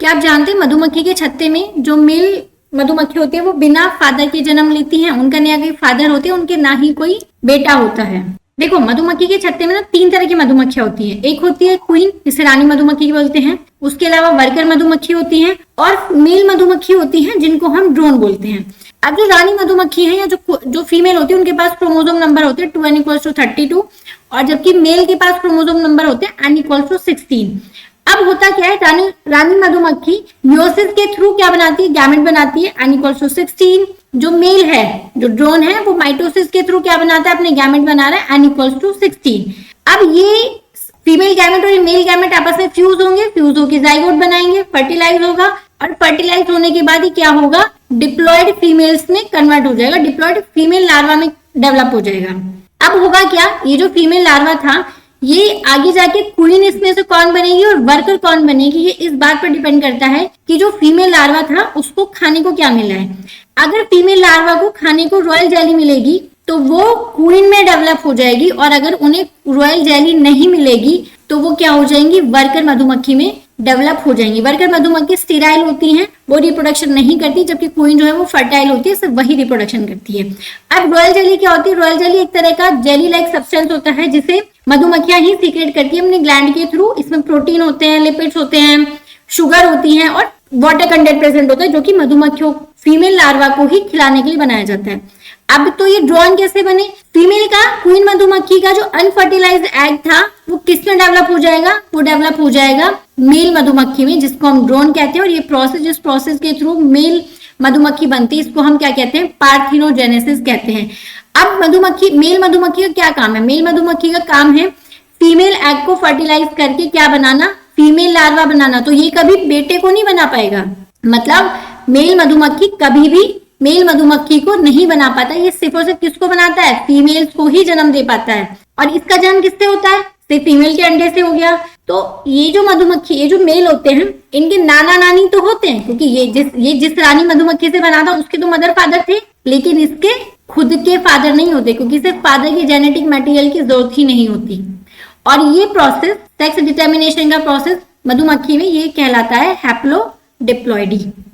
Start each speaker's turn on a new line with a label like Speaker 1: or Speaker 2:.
Speaker 1: क्या आप जानते हैं मधुमक्खी के छत्ते में जो मेल मधुमक्खी होती है वो बिना फादर के जन्म लेती हैं, उनका ना कोई फादर होते हैं, उनके ना ही कोई बेटा होता है। देखो मधुमक्खी के छत्ते में ना 3 तरह की मधुमक्खियां होती हैं। एक होती है क्वीन, जिसे रानी मधुमक्खी बोलते हैं। उसके अलावा वर्कर मधुमक्खी होती है और मेल मधुमक्खी होती है जिनको हम ड्रोन बोलते हैं। अब जो रानी मधुमक्खी है या जो फीमेल होती है उनके पास क्रोमोसोम नंबर होते हैं 2n=32 और जबकि मेल के पास क्रोमोसोम नंबर होते हैं n=16। अब होता क्या है, रानी मधुमक्खी मियोसिस के थ्रू क्या बनाती है, गैमेट बनाती है n=16। जो मेल है, जो ड्रोन है, वो माइटोसिस के थ्रू क्या बनाता है, अपने गैमेट बना रहा है n=16। अब ये फीमेल गैमेट और मेल गैमेट आपस में फ्यूज होंगे, फ्यूज होकर जाइगोट बनाएंगे, फर्टिलाइज होगा और फर्टिलाइज होने के बाद ही क्या होगा, डिप्लॉयड फीमेल्स में कन्वर्ट हो जाएगा, डिप्लॉयड फीमेल लार्वा में डेवलप हो जाएगा। अब होगा क्या, ये जो फीमेल लार्वा था ये आगे जाके क्वीन इसमें से कौन बनेगी और वर्कर कौन बनेगी, ये इस बात पर डिपेंड करता है कि जो फीमेल लार्वा था उसको खाने को क्या मिला है। अगर फीमेल लार्वा को खाने को रॉयल जेली मिलेगी तो वो क्वीन में डेवलप हो जाएगी और अगर उन्हें रॉयल जेली नहीं मिलेगी तो वो क्या हो जाएंगी, वर्कर मधुमक्खी में डेवलप हो जाएंगी। वर्कर मधुमक्खी स्टेराइल होती हैं, वो रिप्रोडक्शन नहीं करती, जबकि क्वीन जो है वो फर्टाइल होती है, सिर्फ वही रिप्रोडक्शन करती है। अब रॉयल जेली क्या होती है, रॉयल जेली एक तरह का जेली लाइक सब्सटेंस होता है जिसे मधुमक्खियां ही सीक्रेट करती है अपने ग्लैंड के थ्रू। इसमें प्रोटीन होते हैं, लिपिड्स होते हैं, शुगर होती है और वाटर कंटेंट प्रेजेंट होता है जो कि मधुमक्खियों फीमेल लार्वा को ही खिलाने के लिए बनाया जाता है। अब तो ये ड्रोन कैसे बने, फीमेल का क्वीन मधुमक्खी का जो अनफर्टिलाइज्ड एग था वो किसमें डेवलप हो जाएगा, वो डेवलप हो जाएगा मेल मधुमक्खी में, जिसको हम ड्रोन कहते हैं। और ये प्रोसेस, जिस प्रोसेस के थ्रू मेल मधुमक्खी बनती है, इसको हम क्या कहते हैं, पार्थिनोजेनेसिस कहते हैं। अब मेल मधुमक्खी का क्या काम है, मेल मधुमक्खी का काम है फीमेल एग को फर्टिलाइज करके क्या बनाना, फीमेल लार्वा बनाना। तो ये कभी बेटे को नहीं बना पाएगा, मतलब मेल मधुमक्खी कभी भी मेल मधुमक्खी को नहीं बना पाता। ये सिर्फ और सिर्फ किसको बनाता है, फीमेल्स को ही जन्म दे पाता है। और इसका जन्म किससे होता है, सिर्फ फीमेल के अंडे से हो गया। तो ये जो मधुमक्खी, ये जो मेल होते हैं, इनके नाना नानी तो होते हैं, क्योंकि ये जिस रानी मधुमक्खी से बना था उसके तो मदर फादर थे, लेकिन इसके खुद के फादर नहीं होते, क्योंकि सिर्फ फादर की जेनेटिक मटेरियल की जरूरत ही नहीं होती। और ये प्रोसेस, सेक्स डिटर्मिनेशन का प्रोसेस मधुमक्खी में ये कहलाता है हैप्लोडिप्लॉइडी।